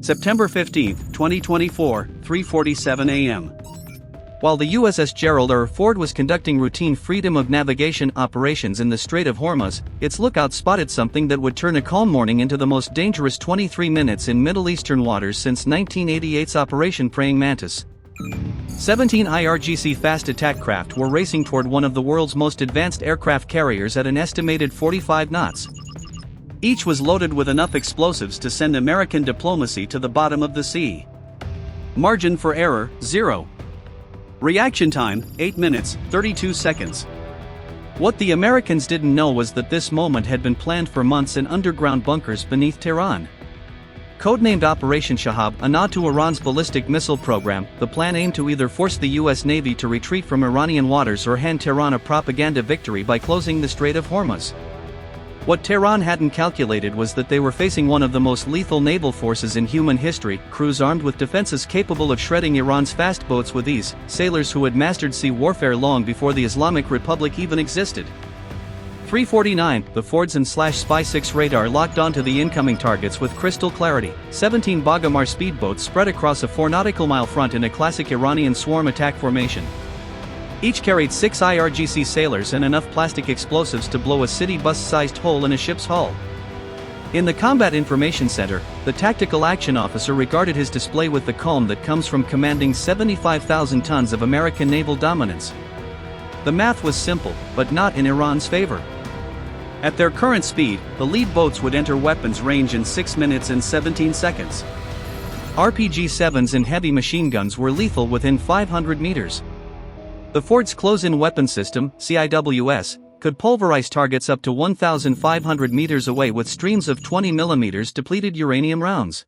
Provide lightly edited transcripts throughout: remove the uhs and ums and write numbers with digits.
September 15, 2024, 3:47 a.m. While the USS Gerald R. Ford was conducting routine freedom of navigation operations in the Strait of Hormuz, its lookout spotted something that would turn a calm morning into the most dangerous 23 minutes in Middle Eastern waters since 1988's Operation Praying Mantis. 17 IRGC fast attack craft were racing toward one of the world's most advanced aircraft carriers at an estimated 45 knots. Each was loaded with enough explosives to send American diplomacy to the bottom of the sea. Margin for error, 0. Reaction time, 8 minutes, 32 seconds. What the Americans didn't know was that this moment had been planned for months in underground bunkers beneath Tehran. Codenamed Operation Shahab, a nod to Iran's ballistic missile program, the plan aimed to either force the US Navy to retreat from Iranian waters or hand Tehran a propaganda victory by closing the Strait of Hormuz. What Tehran hadn't calculated was that they were facing one of the most lethal naval forces in human history, crews armed with defenses capable of shredding Iran's fast boats with ease, sailors who had mastered sea warfare long before the Islamic Republic even existed. 3:49, the Fords and /Spy-6 radar locked onto the incoming targets with crystal clarity. 17 Bagamar speedboats spread across a 4 nautical mile front in a classic Iranian swarm attack formation. Each carried 6 IRGC sailors and enough plastic explosives to blow a city bus-sized hole in a ship's hull. In the Combat Information Center, the Tactical Action Officer regarded his display with the calm that comes from commanding 75,000 tons of American naval dominance. The math was simple, but not in Iran's favor. At their current speed, the lead boats would enter weapons range in 6 minutes and 17 seconds. RPG-7s and heavy machine guns were lethal within 500 meters. The Ford's close-in weapon system, CIWS, could pulverize targets up to 1,500 meters away with streams of 20 mm depleted uranium rounds.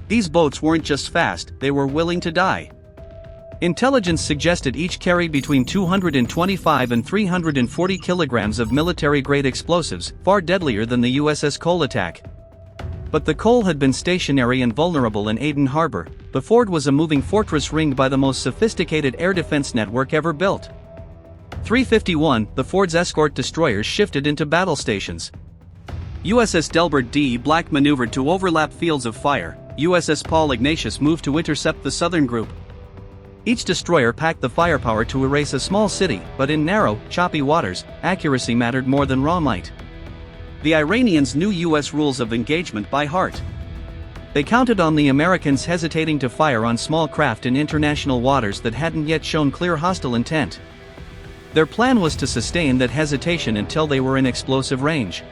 These boats weren't just fast, they were willing to die. Intelligence suggested each carried between 225 and 340 kilograms of military-grade explosives, far deadlier than the USS Cole attack. But the Cole had been stationary and vulnerable in Aden Harbor. The Ford was a moving fortress ringed by the most sophisticated air defense network ever built. 3:51, the Ford's escort destroyers shifted into battle stations. USS Delbert D. Black maneuvered to overlap fields of fire. USS Paul Ignatius moved to intercept the southern group. Each destroyer packed the firepower to erase a small city, but in narrow, choppy waters, accuracy mattered more than raw might. The Iranians knew US rules of engagement by heart. They counted on the Americans hesitating to fire on small craft in international waters that hadn't yet shown clear hostile intent. Their plan was to sustain that hesitation until they were in explosive range.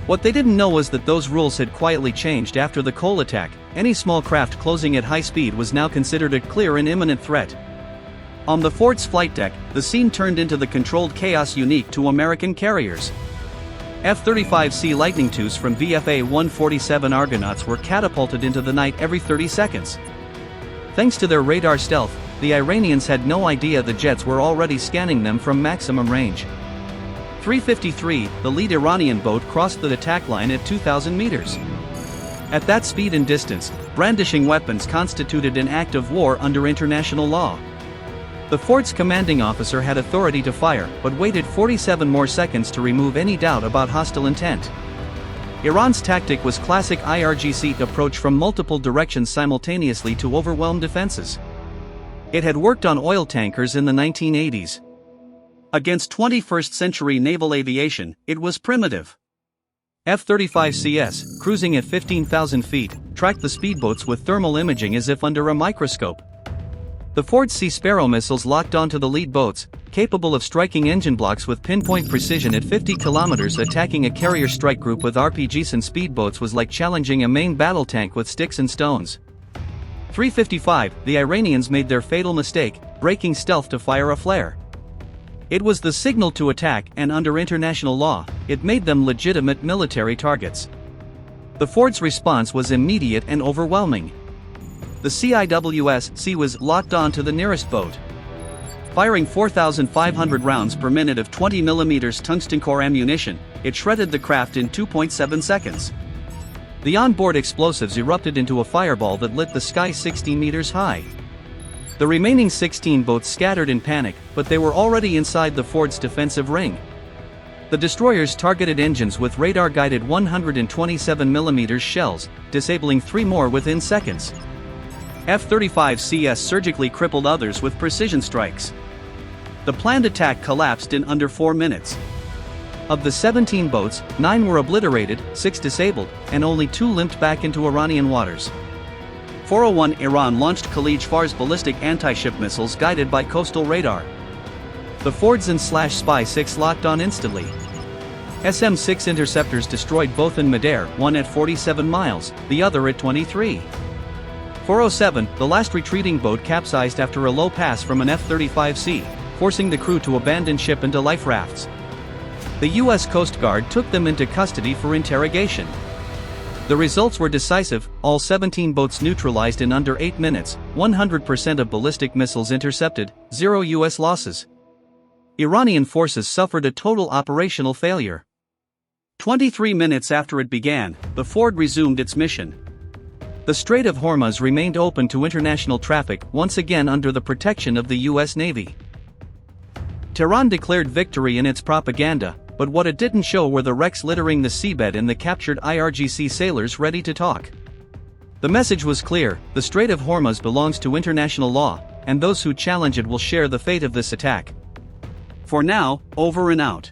What they didn't know was that those rules had quietly changed after the Cole attack. Any small craft closing at high speed was now considered a clear and imminent threat. On the Ford's flight deck, the scene turned into the controlled chaos unique to American carriers. F-35C Lightning IIs from VFA 147 Argonauts were catapulted into the night every 30 seconds. Thanks to their radar stealth, the Iranians had no idea the jets were already scanning them from maximum range. 3:53, the lead Iranian boat crossed the attack line at 2,000 meters. At that speed and distance, brandishing weapons constituted an act of war under international law. The Ford's commanding officer had authority to fire, but waited 47 more seconds to remove any doubt about hostile intent. Iran's tactic was classic IRGC approach from multiple directions simultaneously to overwhelm defenses. It had worked on oil tankers in the 1980s. Against 21st century naval aviation, it was primitive. F-35CS, cruising at 15,000 feet, tracked the speedboats with thermal imaging as if under a microscope. The Ford's Sea Sparrow missiles locked onto the lead boats, capable of striking engine blocks with pinpoint precision at 50 kilometers. Attacking a carrier strike group with RPGs and speedboats was like challenging a main battle tank with sticks and stones. 3:55, the Iranians made their fatal mistake, breaking stealth to fire a flare. It was the signal to attack, and under international law, it made them legitimate military targets. The Ford's response was immediate and overwhelming. The CIWS-C was locked on to the nearest boat. Firing 4,500 rounds per minute of 20 mm tungsten core ammunition, it shredded the craft in 2.7 seconds. The onboard explosives erupted into a fireball that lit the sky 60 meters high. The remaining 16 boats scattered in panic, but they were already inside the Ford's defensive ring. The destroyers targeted engines with radar-guided 127mm shells, disabling 3 more within seconds. F-35CS surgically crippled others with precision strikes. The planned attack collapsed in under 4 minutes. Of the 17 boats, 9 were obliterated, 6 disabled, and only 2 limped back into Iranian waters. 401 Iran launched Khalij Fars ballistic anti-ship missiles guided by coastal radar. The Fordson/Spy 6 locked on instantly. SM-6 interceptors destroyed both in midair, one at 47 miles, the other at 23. 407, the last retreating boat capsized after a low pass from an F-35C, forcing the crew to abandon ship into life rafts. The U.S. Coast Guard took them into custody for interrogation. The results were decisive, all 17 boats neutralized in under 8 minutes, 100% of ballistic missiles intercepted, 0 U.S. losses. Iranian forces suffered a total operational failure. 23 minutes after it began, the Ford resumed its mission. The Strait of Hormuz remained open to international traffic, once again under the protection of the U.S. Navy. Tehran declared victory in its propaganda, but what it didn't show were the wrecks littering the seabed and the captured IRGC sailors ready to talk. The message was clear: the Strait of Hormuz belongs to international law, and those who challenge it will share the fate of this attack. For now, over and out.